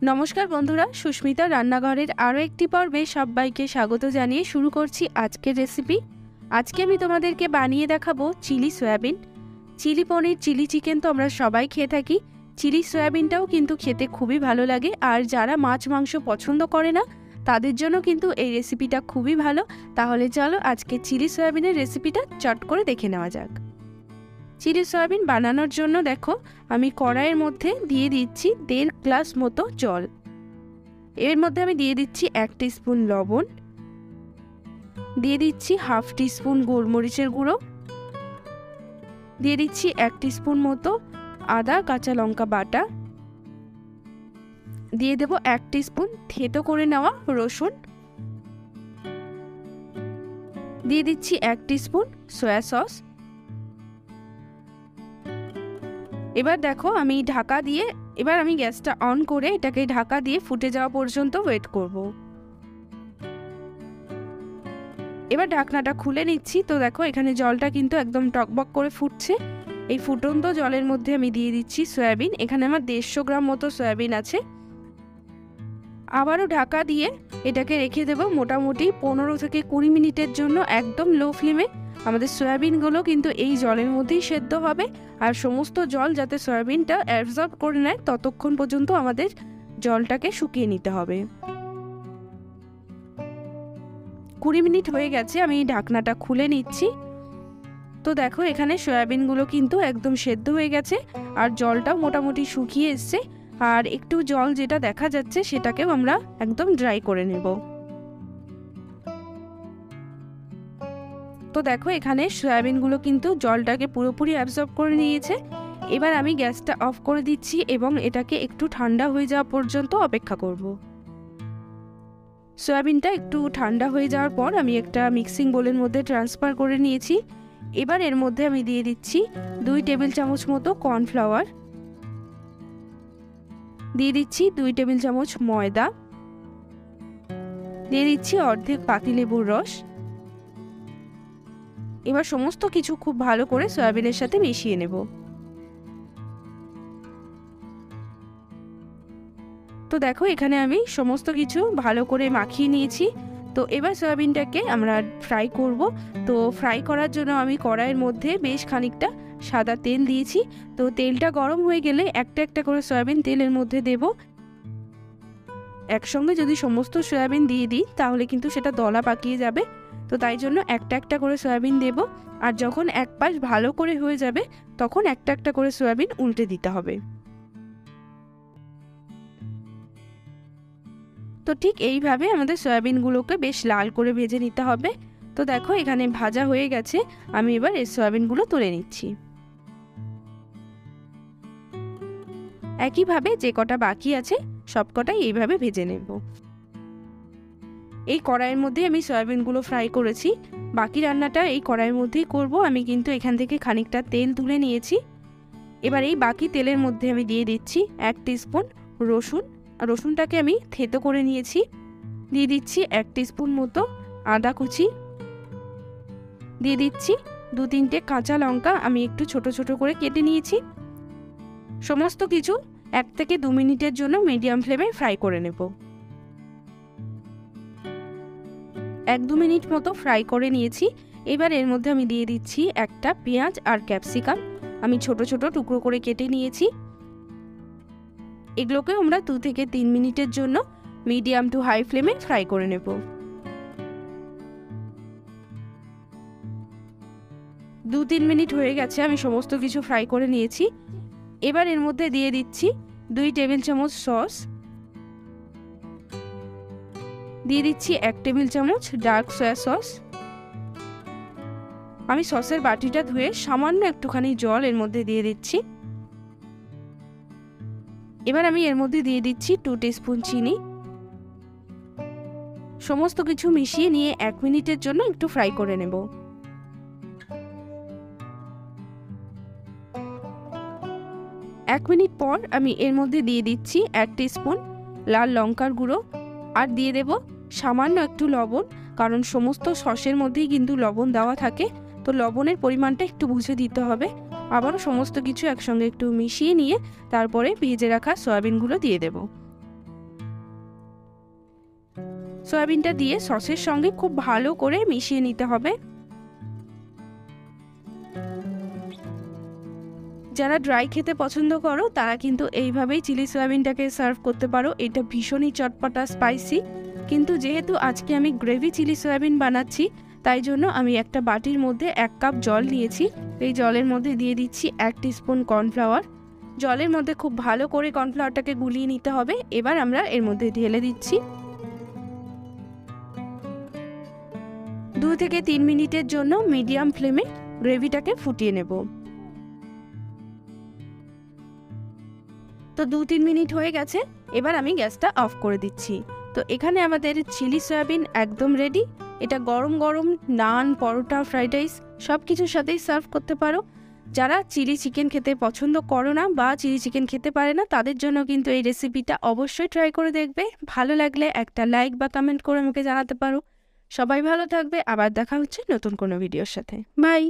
নমস্কার বন্ধুরা, সুস্মিতা রান্নাঘরের আরও একটি পর্বে সবাইকে স্বাগত জানিয়ে শুরু করছি আজকের রেসিপি। আজকে আমি তোমাদেরকে বানিয়ে দেখাবো চিলি সয়াবিন। চিলি পনির, চিলি চিকেন তো আমরা সবাই খেয়ে থাকি, চিলি সয়াবিনটাও কিন্তু খেতে খুবই ভালো লাগে। আর যারা মাছ মাংস পছন্দ করে না তাদের জন্য কিন্তু এই রেসিপিটা খুবই ভালো। তাহলে চলো আজকে চিলি সয়াবিনের রেসিপিটা চট করে দেখে নেওয়া যাক। চিলি সয়াবিন বানানোর জন্য দেখো আমি কড়াইয়ের মধ্যে দিয়ে দিচ্ছি 1.5 গ্লাস মতো জল। এর মধ্যে আমি দিয়ে দিচ্ছি 1 টিস্পুন লবণ, দিয়ে দিচ্ছি হাফ টিস্পুন গোলমরিচের গুঁড়ো, দিয়ে দিচ্ছি 1 টিস্পুন মতো আদা কাঁচা লঙ্কা বাটা, দিয়ে দেব 1 টিস্পুন থেতো করে নেওয়া রসুন, দিয়ে দিচ্ছি 1 টিস্পুন সয়া সস। এবার দেখো আমি ঢাকা দিয়ে আমি গ্যাসটা অন করে এটাকে ঢাকা দিয়ে ফুটে যাওয়া পর্যন্ত ওয়েট করব। এবার ঢাকনাটা খুলে নিচ্ছি। তো দেখো এখানে জলটা কিন্তু একদম টকবক করে ফুটছে। এই ফুটন্ত জলের মধ্যে আমি দিয়ে দিচ্ছি সয়াবিন। এখানে আমার 150 গ্রাম মতো সয়াবিন আছে। আবারও ঢাকা দিয়ে এটাকে রেখে দেব মোটামুটি 15 থেকে 20 মিনিটের জন্য একদম লো ফ্লেমে। আমাদের সয়াবিনগুলো কিন্তু এই জলের মধ্যেই সেদ্ধ হবে, আর সমস্ত জল যাতে সয়াবিনটা অ্যাবজর্ব করে নেয় ততক্ষণ পর্যন্ত আমাদের জলটাকে শুকিয়ে নিতে হবে। 20 মিনিট হয়ে গেছে, আমি ঢাকনাটা খুলে নিচ্ছি। তো দেখো এখানে সয়াবিনগুলো কিন্তু একদম সেদ্ধ হয়ে গেছে আর জলটাও মোটামুটি শুকিয়ে এসছে। আর একটু জল যেটা দেখা যাচ্ছে সেটাকেও আমরা একদম ড্রাই করে নেব। তো দেখো এখানে সয়াবিনগুলো কিন্তু জলটাকে পুরোপুরি অ্যাবজর্ব করে নিয়েছে। এবার আমি গ্যাসটা অফ করে দিচ্ছি এবং এটাকে একটু ঠান্ডা হয়ে যাওয়া পর্যন্ত অপেক্ষা করব। সয়াবিনটা একটু ঠান্ডা হয়ে যাওয়ার পর আমি একটা মিক্সিং বোলের মধ্যে ট্রান্সফার করে নিয়েছি। এবার এর মধ্যে আমি দিয়ে দিচ্ছি 2 টেবিল চামচ মতো কর্নফ্লাওয়ার, দিয়ে দিচ্ছি 2 টেবিল চামচ ময়দা, দিয়ে দিচ্ছি অর্ধেক পাতিলেবুর রস। এবার সমস্ত কিছু খুব ভালো করে সয়াবিনের সাথে মিশিয়ে নেব। তো দেখো এখানে আমি সমস্ত কিছু ভালো করে মাখিয়ে নিয়েছি। তো এবার সয়াবিনটাকে আমরা ফ্রাই করব। তো ফ্রাই করার জন্য আমি কড়াইয়ের মধ্যে বেশ খানিকটা সাদা তেল দিয়েছি। তো তেলটা গরম হয়ে গেলে একটা একটা করে সয়াবিন তেলের মধ্যে দেব। একসঙ্গে যদি সমস্ত সয়াবিন দিয়ে দিই তাহলে কিন্তু সেটা দলা পাকিয়ে যাবে। তো তাই জন্য একটা একটা করে সয়াবিন দেব, আর যখন এক পাশ ভালো করে হয়ে যাবে তখন একটা একটা করে সয়াবিন উল্টে দিতে হবে। তো ঠিক এইভাবে আমাদের সয়াবিনগুলোকে বেশ লাল করে ভেজে নিতে হবে। তো দেখো এখানে ভাজা হয়ে গেছে, আমি এবার এই সয়াবিনগুলো তুলে নিচ্ছি। একইভাবে যে কটা বাকি আছে সবকটাই এইভাবে ভেজে নেব। এই কড়াইয়ের মধ্যে আমি সয়াবিনগুলো ফ্রাই করেছি, বাকি রান্নাটা এই কড়াইয়ের মধ্যেই করব। আমি কিন্তু এখান থেকে খানিকটা তেল তুলে নিয়েছি। এবার এই বাকি তেলের মধ্যে আমি দিয়ে দিচ্ছি 1 টিস্পুন রসুন। রসুনটাকে আমি থেতো করে নিয়েছি। দিয়ে দিচ্ছি 1 টিস্পুন মতো আদা কুচি, দিয়ে দিচ্ছি 2-3টে কাঁচা লঙ্কা আমি একটু ছোট ছোট করে কেটে নিয়েছি। সমস্ত কিছু 1 থেকে 2 মিনিটের জন্য মিডিয়াম ফ্লেমে ফ্রাই করে নেব। 1-2 মিনিট মতো ফ্রাই করে নিয়েছি। এবার এর মধ্যে আমি দিয়ে দিচ্ছি একটা পেঁয়াজ আর ক্যাপসিকাম আমি ছোট ছোট টুকরো করে কেটে নিয়েছি। এগুলোকে আমরা 2 থেকে 3 মিনিটের জন্য মিডিয়াম টু হাই ফ্লেমে ফ্রাই করে নেব। 2-3 মিনিট হয়ে গেছে, আমি সমস্ত কিছু ফ্রাই করে নিয়েছি। এবার এর মধ্যে দিয়ে দিচ্ছি 2 টেবিল চামচ সস, দিয়ে দিচ্ছি 1 টেবিল চামচ ডার্ক সয়া সস। আমি সসের বাটিটা ধুয়ে সামান্য একটুখানি জল এর মধ্যে দিয়ে দিচ্ছি। এবার আমি এর মধ্যে দিয়ে দিচ্ছি 2 টিস্পুন চিনি। সমস্ত কিছু মিশিয়ে নিয়ে 1 মিনিটের জন্য একটু ফ্রাই করে নেব। 1 মিনিট পর আমি এর মধ্যে দিয়ে দিচ্ছি 1 টিস্পুন লাল লঙ্কার গুঁড়ো, আর দিয়ে দেব সামান্য একটু লবণ, কারণ সমস্ত সসের মধ্যেই কিন্তু লবণ দেওয়া থাকে। তো লবণের পরিমাণটা একটু বুঝে দিতে হবে। আবারও সমস্ত কিছু একসঙ্গে একটু মিশিয়ে নিয়ে তারপরে ভেজে রাখা সয়াবিনগুলো দিয়ে দেব। সয়াবিনটা দিয়ে সসের সঙ্গে খুব ভালো করে মিশিয়ে নিতে হবে। যারা ড্রাই খেতে পছন্দ করো তারা কিন্তু এইভাবেই চিলি সয়াবিনটাকে সার্ভ করতে পারো। এটা ভীষণই চটপটা স্পাইসি, কিন্তু যেহেতু আজকে আমি গ্রেভি চিলি সয়াবিন বানাচ্ছি তাই জন্য আমি একটা বাটির মধ্যে 1 কাপ জল নিয়েছি। এই জলের মধ্যে দিয়ে দিচ্ছি 1 টিস্পুন কর্নফ্লাওয়ার। জলের মধ্যে খুব ভালো করে কর্নফ্লাওয়ারটাকে গুলিয়ে নিতে হবে। এবার আমরা এর মধ্যে ঢেলে দিচ্ছি। 2 থেকে 3 মিনিটের জন্য মিডিয়াম ফ্লেমে গ্রেভিটাকে ফুটিয়ে নেব। তো 2-3 মিনিট হয়ে গেছে, এবার আমি গ্যাসটা অফ করে দিচ্ছি। তো এখানে আমাদের চিলি সয়াবিন একদম রেডি। এটা গরম গরম নান, পরোটা, ফ্রাইড রাইস সব কিছুর সাথেই সার্ভ করতে পারো। যারা চিলি চিকেন খেতে পছন্দ করো না বা চিলি চিকেন খেতে পারে না তাদের জন্য কিন্তু এই রেসিপিটা অবশ্যই ট্রাই করে দেখবে। ভালো লাগলে একটা লাইক বা কমেন্ট করে আমাকে জানাতে পারো। সবাই ভালো থাকবে, আবার দেখা হচ্ছে নতুন কোনো ভিডিওর সাথে। বাই।